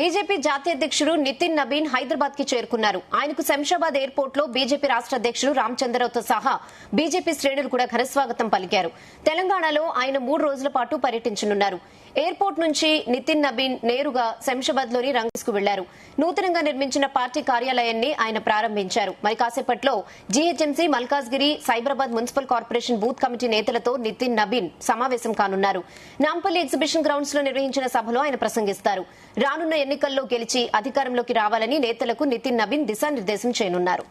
BJP జాతీయ అధ్యక్షుడు నితిన్ నబీన్ హైదరాబాద్ కి చేరుకున్నారు. ఆయనకు శంషాబాద్ ఎయిర్పోర్ట్ లో బీజేపీ రాష్ట్ర అధ్యక్షుడు రామచంద్రరావుతో సహా బీజేపీ శ్రేణులు కూడా ఘనస్వాగతం పలికారు. తెలంగాణలో ఆయన 3 రోజుల పాటు పర్యటించనున్నారు. ఎయిర్పోర్ట్ నుంచి నితిన్ నబీన్ నేరుగా శంషాబాద్ లోని రంగీస్ కు వెళ్లారు. నూతనంగా నిర్మించిన పార్టీ కార్యాలయాన్ని ఆయన ప్రారంభించారు. మరి కాసేపట్లో GHMC, Malkajgiri, Cyberabad municipal corporation booth committee నేతలతో నితిన్ నబీన్ సమావేశం కానున్నారు. నాంపల్లి ఎగ్జిబిషన్ గ్రౌండ్స్ లో నిర్వహించిన సభలో ఆయన ప్రసంగిస్తారు. రానున్న ఎన్నికల్లో గెలిచి అధికారంలోకి రావాలని నేతలకు నితిన్ నబీన్ దిశానిర్దేశం చేయనున్నారు.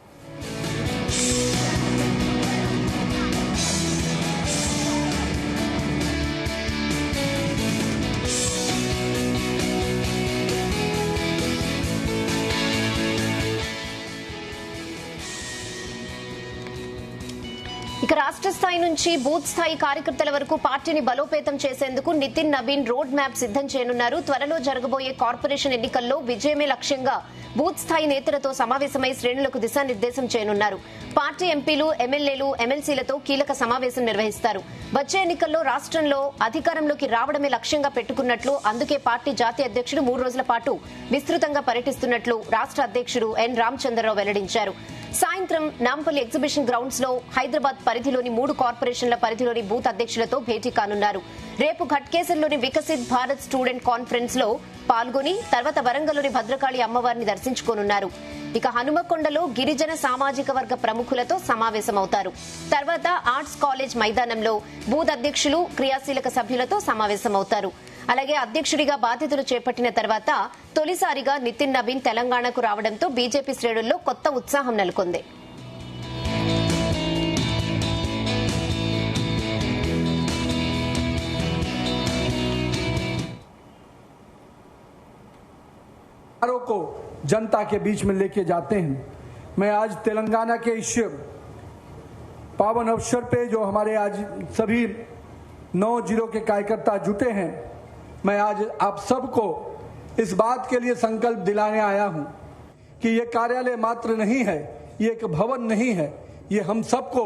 ఇక రాష్ట్ర స్థాయి నుంచి బూత్ స్థాయి కార్యకర్తల వరకు పార్టీని బలోపేతం చేసేందుకు నితిన్ నబీన్ రోడ్ మ్యాప్ సిద్దం చేయనున్నారు. త్వరలో జరగబోయే కార్పొరేషన్ ఎన్నికల్లో విజయమే లక్ష్యంగా బూత్ స్థాయి నేతలతో సమావేశమై శ్రేణులకు దిశానిర్దేశం చేయనున్నారు. పార్టీ ఎంపీలు, ఎమ్మెల్యేలు, ఎమ్మెల్సీలతో కీలక సమావేశం నిర్వహిస్తారు. వచ్చే ఎన్నికల్లో రాష్ట్రంలో అధికారంలోకి రావడమే లక్ష్యంగా పెట్టుకున్నట్లు, అందుకే పార్టీ జాతీయ అధ్యక్షుడు 3 రోజుల పాటు విస్తృతంగా పర్యటిస్తున్నట్లు రాష్ట్ర అధ్యక్షుడు ఎన్ రామచంద్రరావు వెల్లడించారు. సాయంత్రం నాంపల్లి ఎగ్జిబిషన్ గ్రౌండ్స్ లో హైదరాబాద్ పరిధిలోని 3 కార్పొరేషన్ల పరిధిలోని బూత్ అధ్యక్షులతో భేటీ కానున్నారు. రేపు ఘట్కేసర్లోని వికసిత్ భారత్ స్టూడెంట్ కాన్ఫరెన్స్ లో పాల్గొని తర్వాత వరంగల్లోని భద్రకాళి అమ్మవారిని దర్శించుకోనున్నారు. ఇక హనుమకొండలో గిరిజన సామాజిక వర్గ ప్రముఖులతో సమావేశమవుతారు. తర్వాత ఆర్ట్స్ కాలేజ్ మైదానంలో బూత్ అధ్యక్షులు, క్రియాశీలక సభ్యులతో సమావేశమవుతారు. అలాగే అధ్యక్షుడిగా బాధ్యతలు చేపట్టిన తర్వాత తొలిసారిగా నితిన్ నబీన్ తెలంగాణకు రావడంతో బీజేపీ శ్రేణుల్లో కొత్త ఉత్సాహం నెలకొంది. को जनता के बीच में लेके जाते हैं। मैं आज तेलंगाना के इस पावन अवसर पे जो हमारे आज सभी 9 जिलों के कार्यकर्ता जुटे हैं, मैं आज आप सबको इस बात के लिए संकल्प दिलाने आया हूं कि ये कार्यालय मात्र नहीं है, ये एक भवन नहीं है, ये हम सबको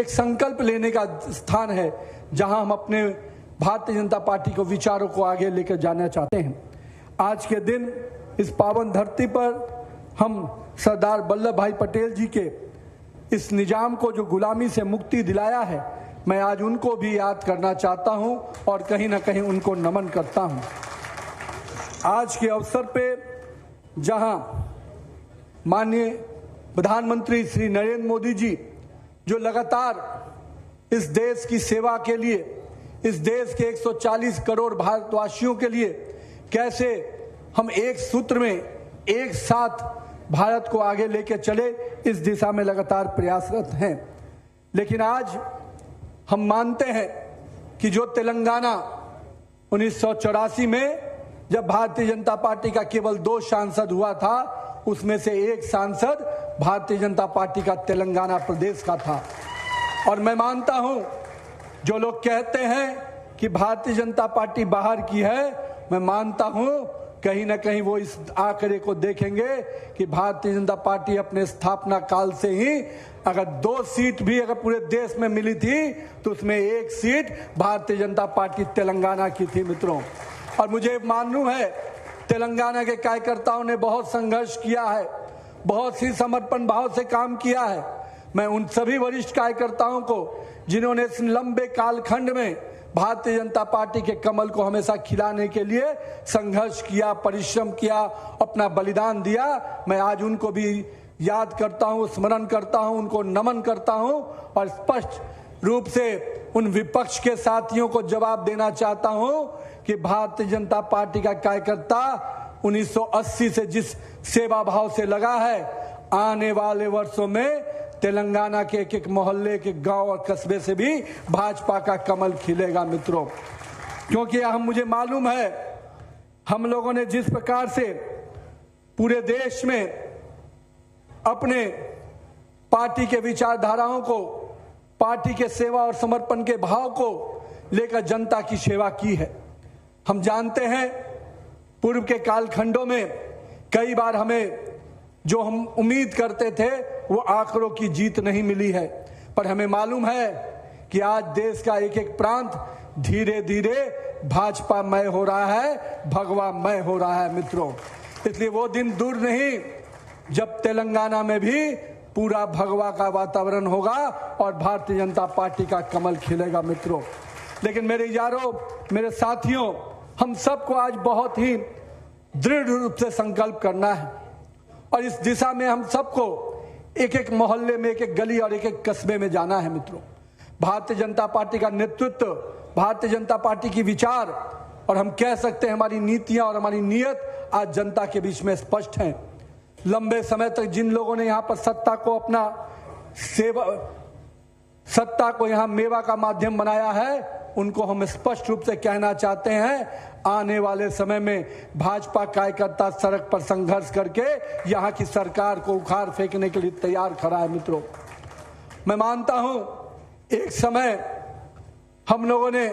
एक संकल्प लेने का स्थान है जहां हम अपने भारतीय जनता पार्टी को विचारों को आगे लेकर जाना चाहते हैं। आज के दिन इस पावन धरती पर हम सरदार वल्लभ भाई पटेल जी के इस निजाम को जो गुलामी से मुक्ति दिलाया है, मैं आज उनको भी याद करना चाहता हूं और कहीं ना कहीं उनको नमन करता हूं। आज के अवसर पे जहां माननीय प्रधानमंत्री श्री नरेंद्र मोदी जी जो लगातार इस देश की सेवा के लिए, इस देश के 140 करोड़ भारतवासियों के लिए कैसे हम एक सूत्र में एक साथ भारत को आगे लेके चले, इस दिशा में लगातार प्रयासरत हैं। लेकिन आज हम मानते हैं कि जो तेलंगाना 1984 में जब भारतीय जनता पार्टी का केवल 2 सांसद हुआ था, उसमें से एक सांसद भारतीय जनता पार्टी का तेलंगाना प्रदेश का था। और मैं मानता हूं जो लोग कहते हैं कि भारतीय जनता पार्टी बाहर की है, मैं मानता हूं कहीं ना कहीं वो इस आंकड़े को देखेंगे कि भारतीय जनता पार्टी अपने स्थापना काल से ही अगर 2 सीट भी अगर पूरे देश में मिली थी तो उसमें 1 सीट भारतीय जनता पार्टी तेलंगाना की थी मित्रों। और मुझे मालूम है तेलंगाना के कार्यकर्ताओं ने बहुत संघर्ष किया है, बहुत ही समर्पण भाव से काम किया है। मैं उन सभी वरिष्ठ कार्यकर्ताओं को जिन्होंने इस लंबे कालखंड में भारतीय जनता पार्टी के कमल को हमेशा खिलाने के लिए संघर्ष किया, परिश्रम किया, अपना बलिदान दिया, मैं आज उनको भी याद करता हूं, स्मरण करता हूं, उनको नमन करता हूं और स्पष्ट रूप से उन विपक्ष के साथियों को जवाब देना चाहता हूं कि भारतीय जनता पार्टी का कार्यकर्ता 1980 से जिस सेवा भाव से लगा है, आने वाले वर्षों में तेलंगाना के एक मोहल्ले के गांव और कस्बे से भी भाजपा का कमल खिलेगा मित्रों। क्योंकि मुझे मालूम है हम लोगों ने जिस प्रकार से पूरे देश में अपने पार्टी के विचारधाराओं को, पार्टी के सेवा और समर्पण के भाव को लेकर जनता की सेवा की है। हम जानते हैं पूर्व के कालखंडों में कई बार हमें जो हम उम्मीद करते थे वो आंकड़ों की जीत नहीं मिली है, पर हमें मालूम है कि आज देश का एक एक प्रांत धीरे धीरे भाजपा मय हो रहा है, भगवा मय हो रहा है मित्रों। इसलिए वो दिन दूर नहीं जब तेलंगाना में भी पूरा भगवा का वातावरण होगा और भारतीय जनता पार्टी का कमल खिलेगा मित्रों। लेकिन मेरे यारों, मेरे साथियों, हम सबको आज बहुत ही दृढ़ रूप से संकल्प करना है और इस दिशा में हम सबको एक एक मोहल्ले में, एक एक गली और एक एक कस्बे में जाना है मित्रों। भारतीय जनता पार्टी का नेतृत्व, भारतीय जनता पार्टी की विचार और हम कह सकते हैं हमारी नीतियां और हमारी नीयत आज जनता के बीच में स्पष्ट हैं। लंबे समय तक जिन लोगों ने यहाँ पर सत्ता को यहाँ मेवा का माध्यम बनाया है, उनको हम स्पष्ट रूप से कहना चाहते हैं, आने वाले समय में भाजपा कार्यकर्ता सड़क पर संघर्ष करके यहाँ की सरकार को उखाड़ फेंकने के लिए तैयार खड़ा है मित्रों। मैं मानता हूं एक समय हम लोगों ने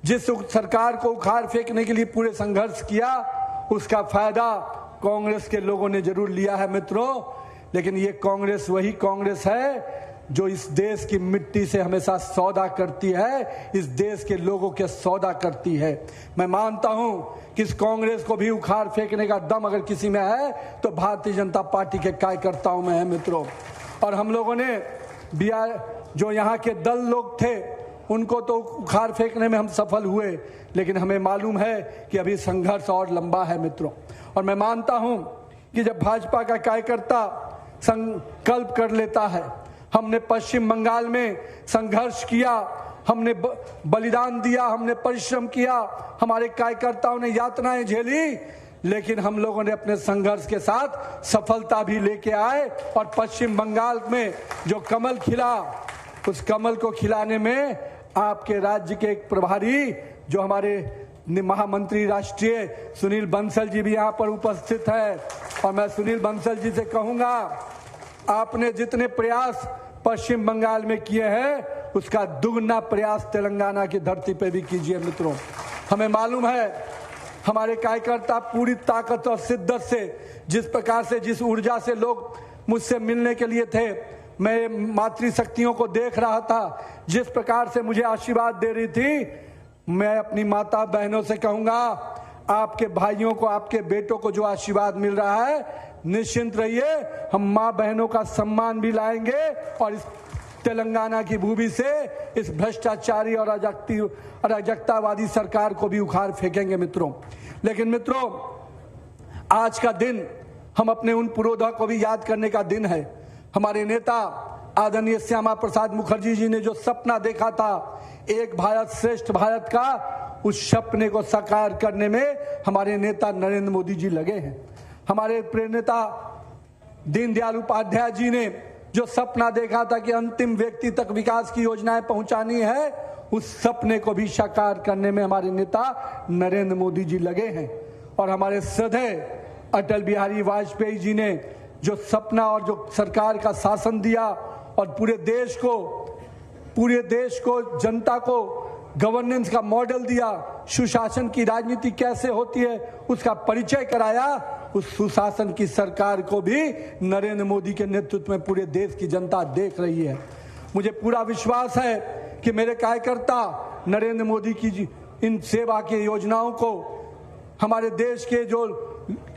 जिस सरकार को उखाड़ फेंकने के लिए पूरे संघर्ष किया, उसका फायदा कांग्रेस के लोगों ने जरूर लिया है मित्रों। लेकिन ये कांग्रेस वही कांग्रेस है जो इस देश की मिट्टी से हमेशा सौदा करती है, इस देश के लोगों के सौदा करती है। मैं मानता हूं कि इस कांग्रेस को भी उखाड़ फेंकने का दम अगर किसी में है तो भारतीय जनता पार्टी के कार्यकर्ताओं में है मित्रों। और हम लोगों ने जो यहाँ के दल लोग थे उनको तो उखाड़ फेंकने में हम सफल हुए, लेकिन हमें मालूम है कि अभी संघर्ष और लंबा है मित्रों। और मैं मानता हूं कि जब भाजपा का कार्यकर्ता संकल्प कर लेता है, हमने पश्चिम बंगाल में संघर्ष किया, हमने बलिदान दिया, हमने परिश्रम किया, हमारे कार्यकर्ताओं ने यातनाएं झेली, लेकिन हम लोगों ने अपने संघर्ष के साथ सफलता भी लेके आए और पश्चिम बंगाल में जो कमल खिला, उस कमल को खिलाने में आपके राज्य के एक प्रभारी जो हमारे महामंत्री राष्ट्रीय सुनील बंसल जी भी यहाँ पर उपस्थित है। और मैं सुनील बंसल जी से कहूंगा, आपने जितने प्रयास पश्चिम बंगाल में किए हैं उसका दुगना प्रयास तेलंगाना की धरती पे भी कीजिए मित्रों। हमें मालूम है हमारे कार्यकर्ता पूरी ताकत और शिद्दत से, जिस प्रकार से, जिस ऊर्जा से लोग मुझसे मिलने के लिए थे, मैं मातृशक्तियों को देख रहा था, जिस प्रकार से मुझे आशीर्वाद दे रही थी, मैं अपनी माता बहनों से कहूंगा, आपके भाइयों को, आपके बेटों को जो आशीर्वाद मिल रहा है, निश्चिंत रहिए, हम मां बहनों का सम्मान भी लाएंगे और इस तेलंगाना की भूमि से इस भ्रष्टाचारी और अराजकतावादी सरकार को भी उखाड़ फेंकेंगे मित्रों। लेकिन मित्रों, आज का दिन हम अपने उन पुरोधा को भी याद करने का दिन है। हमारे नेता आदरणीय श्यामा प्रसाद मुखर्जी जी ने जो सपना देखा था एक भारत श्रेष्ठ भारत का, उस सपने को साकार करने में हमारे नेता नरेंद्र मोदी जी लगे हैं। हमारे प्रिय नेता दीनदयाल उपाध्याय जी ने जो सपना देखा था कि अंतिम व्यक्ति तक विकास की योजनाएं पहुंचानी है, उस सपने को भी साकार करने में हमारे नेता नरेंद्र मोदी जी लगे हैं। और हमारे श्रद्धेय अटल बिहारी वाजपेयी जी ने जो सपना और जो सरकार का शासन दिया और पूरे देश को जनता को गवर्नेंस का मॉडल दिया, सुशासन की राजनीति कैसे होती है उसका परिचय कराया, उस सुशासन की सरकार को भी नरेंद्र मोदी के नेतृत्व में पूरे देश की जनता देख रही है। मुझे पूरा विश्वास है कि मेरे कार्यकर्ता नरेंद्र मोदी की इन सेवा की योजनाओं को, हमारे देश के जो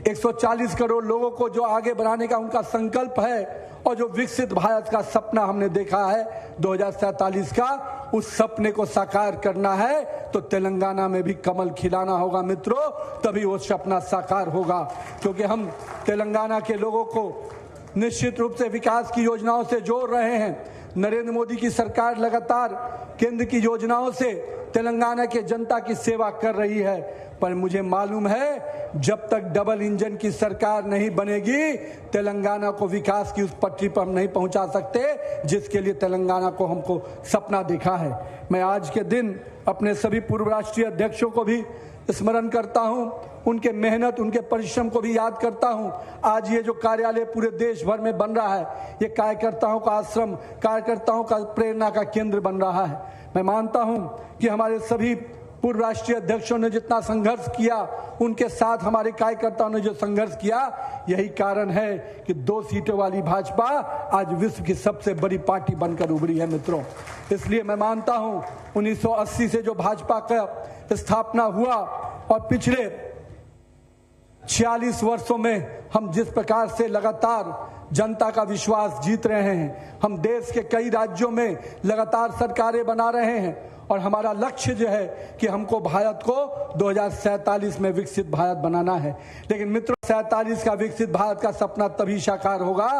140 करोड़ लोगों को जो आगे बढ़ाने का उनका संकल्प है और जो विकसित भारत का सपना हमने देखा है 2047 का, उस सपने को साकार करना है तो तेलंगाना में भी कमल खिलाना होगा मित्रों, तभी वो सपना साकार होगा। क्योंकि हम तेलंगाना के लोगों को निश्चित रूप से विकास की योजनाओं से जोड़ रहे हैं। नरेंद्र मोदी की सरकार लगातार केंद्र की योजनाओं से तेलंगाना के जनता की सेवा कर रही है, पर मुझे मालूम है जब तक डबल इंजन की सरकार नहीं बनेगी, तेलंगाना को विकास की उस पटरी पर हम नहीं पहुंचा सकते जिसके लिए तेलंगाना को हमको सपना देखा है। मैं आज के दिन अपने सभी पूर्व राष्ट्रीय अध्यक्षों को भी स्मरण करता हूं, उनके मेहनत, उनके परिश्रम को भी याद करता हूं। आज ये जो कार्यालय पूरे देश भर में बन रहा है, ये कार्यकर्ताओं का आश्रम, कार्यकर्ताओं का प्रेरणा का केंद्र बन रहा है। मैं मानता हूं कि हमारे सभी पूर्व राष्ट्रीय अध्यक्षों ने जितना संघर्ष किया, उनके साथ हमारे कार्यकर्ताओं ने जो संघर्ष किया, यही कारण है कि 2 सीटों वाली भाजपा आज विश्व की सबसे बड़ी पार्टी बनकर उभरी है मित्रों। इसलिए मैं मानता हूं 1980 से जो भाजपा का स्थापना हुआ और पिछले 46 वर्षों में हम जिस प्रकार से लगातार जनता का विश्वास जीत रहे हैं, हम देश के कई राज्यों में लगातार सरकारें बना रहे हैं और हमारा लक्ष्य जो है कि हमको भारत को 2047 में विकसित भारत बनाना है। लेकिन मित्रों, 47 का विकसित भारत का सपना तभी साकार होगा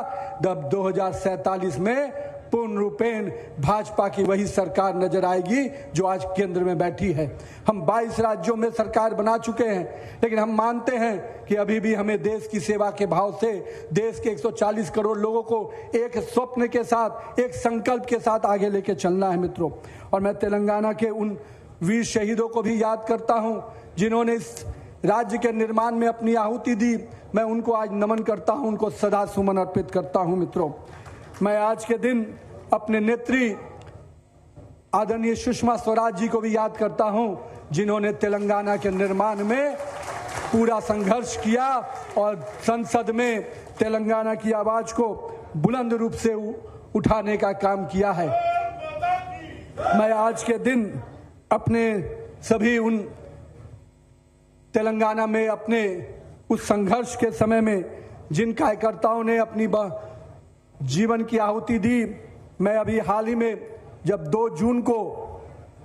जब 2047 में पूर्ण रूपेण भाजपा की वही सरकार नजर आएगी जो आज केंद्र में बैठी है। हम 22 राज्यों में सरकार बना चुके हैं, लेकिन हम मानते हैं कि अभी भी हमें देश की सेवा के भाव से देश के 140 करोड़ लोगों को एक स्वप्न के साथ, एक संकल्प के साथ आगे लेके चलना है मित्रों। और मैं तेलंगाना के उन वीर शहीदों को भी याद करता हूं जिन्होंने इस राज्य के निर्माण में अपनी आहुति दी। मैं उनको आज नमन करता हूं, उनको सदा सुमन अर्पित करता हूं मित्रों। मैं आज के दिन अपने नेत्री आदरणीय सुषमा स्वराज जी को भी याद करता हूं जिन्होंने तेलंगाना के निर्माण में पूरा संघर्ष किया और संसद में तेलंगाना की आवाज को बुलंद रूप से उठाने का काम किया है। मैं आज के दिन अपने सभी उन तेलंगाना में अपने उस संघर्ष के समय में जिन कार्यकर्ताओं ने अपनी जीवन की आहुति दी, मैं अभी हाल ही में जब 2 जून को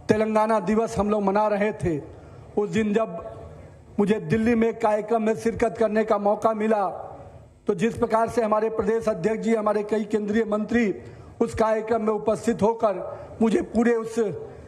तेलंगाना दिवस हम लोग मना रहे थे, उस दिन जब मुझे दिल्ली में कार्यक्रम में शिरकत करने का मौका मिला, तो जिस प्रकार से हमारे प्रदेश अध्यक्ष जी, हमारे कई केंद्रीय मंत्री उस कार्यक्रम में उपस्थित होकर मुझे पूरे उस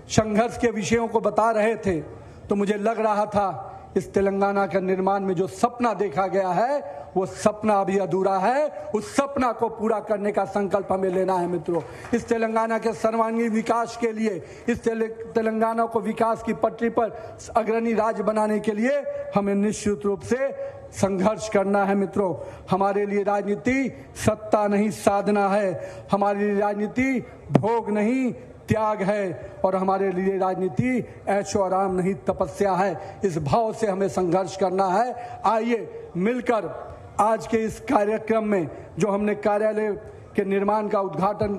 संघर्ष के विषयों को बता रहे थे, तो मुझे लग रहा था इस तेलंगाना के निर्माण में जो सपना देखा गया है वो सपना अभी अधूरा है। उस सपना को पूरा करने का संकल्प हमें लेना है मित्रों। इस तेलंगाना के सर्वांगीण विकास के लिए, इस तेलंगाना को विकास की पटरी पर अग्रणी राज्य बनाने के लिए हमें निश्चित रूप से संघर्ष करना है मित्रों। हमारे लिए राजनीति सत्ता नहीं साधना है, हमारे लिए राजनीति भोग नहीं त्याग है, और हमारे लिए राजनीति ऐशो आराम नहीं तपस्या है। इस भाव से हमें संघर्ष करना है। आइए मिलकर आज के इस कार्यक्रम में जो हमने कार्यालय के निर्माण का उद्घाटन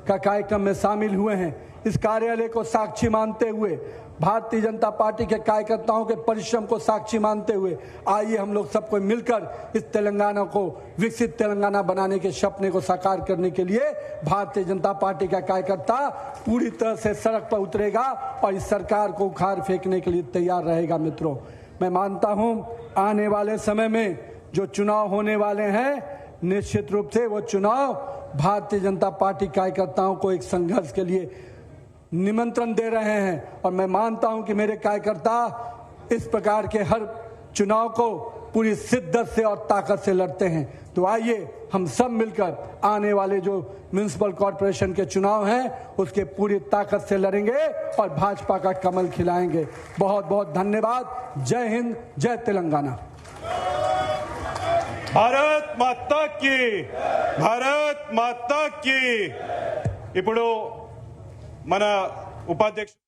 का कार्यक्रम में शामिल हुए हैं, इस कार्यालय को साक्षी मानते हुए, भारतीय जनता पार्टी के कार्यकर्ताओं के परिश्रम को साक्षी मानते हुए, आइए हम लोग सबको मिलकर इस तेलंगाना को विकसित तेलंगाना बनाने के सपने को साकार करने के लिए भारतीय जनता पार्टी का कार्यकर्ता पूरी तरह से सड़क पर उतरेगा और इस सरकार को उखाड़ फेंकने के लिए तैयार रहेगा मित्रों। मैं मानता हूं आने वाले समय में जो चुनाव होने वाले हैं, निश्चित रूप से वो चुनाव भारतीय जनता पार्टी कार्यकर्ताओं को एक संघर्ष के लिए निमंत्रण दे रहे हैं, और मैं मानता हूं कि मेरे कार्यकर्ता इस प्रकार के हर चुनाव को पूरी शिद्दत से और ताकत से लड़ते हैं। तो आइए हम सब मिलकर आने वाले जो म्युनिसिपल कॉर्पोरेशन के चुनाव हैं उसके पूरी ताकत से लड़ेंगे और भाजपा का कमल खिलाएंगे। बहुत बहुत धन्यवाद। जय हिंद, जय तेलंगाना। भारत माता की, भारत माता की। इपुडु మన ఉపాధ్యక్షుడు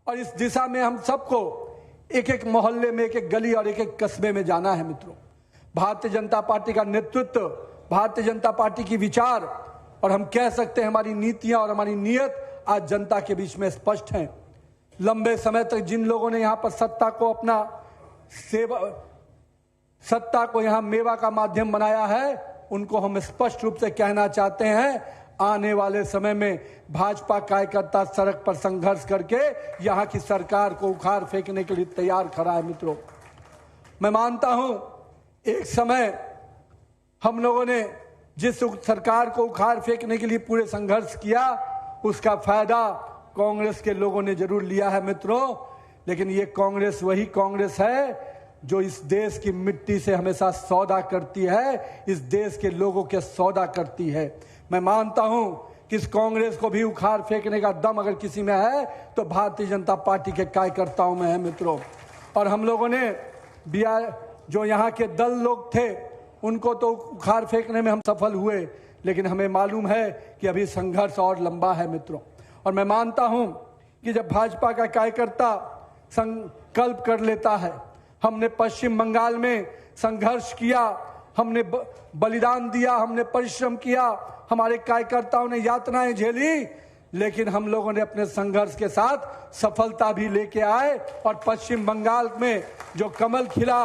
और इस दिशा में हम सबको एक एक मोहल्ले में, एक एक गली और एक एक कस्बे में जाना है मित्रों। भारतीय जनता पार्टी का नेतृत्व, भारतीय जनता पार्टी की विचार और हम कह सकते हैं हमारी नीतियां और हमारी नीयत आज जनता के बीच में स्पष्ट हैं। लंबे समय तक जिन लोगों ने यहां पर सत्ता को यहां मेवा का माध्यम बनाया है, उनको हम स्पष्ट रूप से कहना चाहते हैं, आने वाले समय में भाजपा कार्यकर्ता सड़क पर संघर्ष करके यहां की सरकार को उखाड़ फेंकने के लिए तैयार खड़ा है मित्रों। मैं मानता हूं एक समय हम लोगों ने जिस सरकार को उखाड़ फेंकने के लिए पूरे संघर्ष किया, उसका फायदा कांग्रेस के लोगों ने जरूर लिया है मित्रों, लेकिन ये कांग्रेस वही कांग्रेस है जो इस देश की मिट्टी से हमेशा सौदा करती है, इस देश के लोगों के सौदा करती है। मैं मानता हूं कि इस कांग्रेस को भी उखाड़ फेंकने का दम अगर किसी में है तो भारतीय जनता पार्टी के कार्यकर्ताओं में है मित्रों। और हम लोगों ने जो यहाँ के दल लोग थे उनको तो उखाड़ फेंकने में हम सफल हुए, लेकिन हमें मालूम है कि अभी संघर्ष और लंबा है मित्रों। और मैं मानता हूं कि जब भाजपा का कार्यकर्ता संकल्प कर लेता है, हमने पश्चिम बंगाल में संघर्ष किया, हमने बलिदान दिया, हमने परिश्रम किया, हमारे कार्यकर्ताओं ने यातनाएं झेली, लेकिन हम लोगों ने अपने संघर्ष के साथ सफलता भी लेके आए और पश्चिम बंगाल में जो कमल खिला,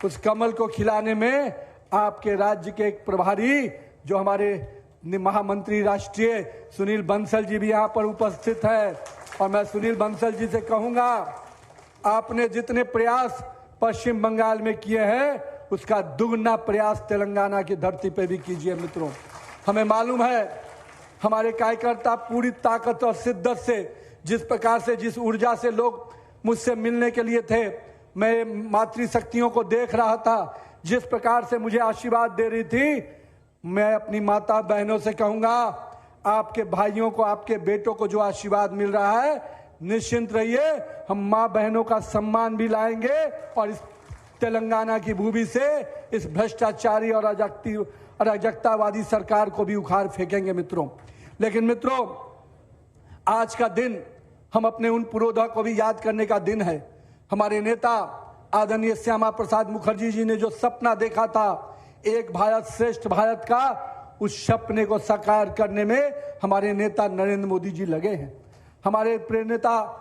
उस कमल को खिलाने में आपके राज्य के एक प्रभारी जो हमारे महामंत्री राष्ट्रीय सुनील बंसल जी भी यहाँ पर उपस्थित है। और मैं सुनील बंसल जी से कहूंगा, आपने जितने प्रयास पश्चिम बंगाल में किए हैं उसका दुगना प्रयास तेलंगाना की धरती पे भी कीजिए मित्रों। हमें मालूम है हमारे कार्यकर्ता पूरी ताकत और शिद्दत से, जिस प्रकार से, जिस ऊर्जा से लोग मुझसे मिलने के लिए थे, मैं मातृशक्तियों को देख रहा था, जिस प्रकार से मुझे आशीर्वाद दे रही थी, मैं अपनी माता बहनों से कहूंगा, आपके भाइयों को, आपके बेटों को जो आशीर्वाद मिल रहा है, निश्चिंत रहिए, हम मां बहनों का सम्मान भी लाएंगे और इस तेलंगाना की भूमि से इस भ्रष्टाचारी और अराजकतावादी सरकार को भी उखाड़ फेंकेंगे मित्रों। लेकिन मित्रों, आज का दिन हम अपने उन पुरोधा को भी याद करने का दिन है। हमारे नेता आदरणीय श्यामा प्रसाद मुखर्जी जी ने जो सपना देखा था एक भारत श्रेष्ठ भारत का, उस सपने को साकार करने में हमारे नेता नरेंद्र मोदी जी लगे हैं। हमारे प्रेरनेता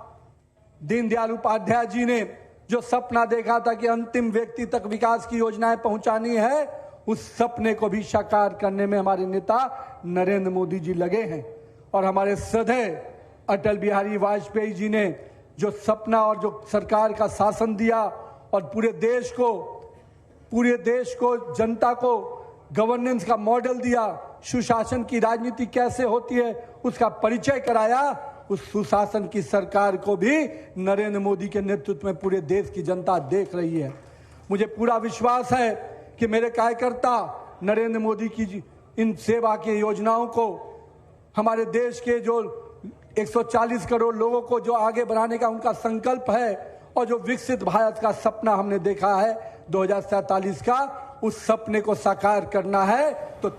दीनदयाल उपाध्याय जी ने जो सपना देखा था कि अंतिम व्यक्ति तक विकास की योजनाएं पहुंचानी है, उस सपने को भी साकार करने में हमारे नेता नरेंद्र मोदी जी लगे हैं। और हमारे श्रद्धेय अटल बिहारी वाजपेयी जी ने जो सपना और जो सरकार का शासन दिया और पूरे देश को जनता को गवर्नेंस का मॉडल दिया, सुशासन की राजनीति कैसे होती है उसका परिचय कराया, उस सुशासन की सरकार को भी नरेंद्र मोदी के नेतृत्व में पूरे देश की जनता देख रही है। मुझे पूरा विश्वास है कि मेरे कार्यकर्ता नरेंद्र मोदी की इन सेवा की योजनाओं को, हमारे देश के जो 140 करोड़ लोगों को जो आगे बढ़ाने का उनका संकल्प है और जो विकसित भारत का सपना हमने देखा है 2047 का, उस सपने को साकार करना है तो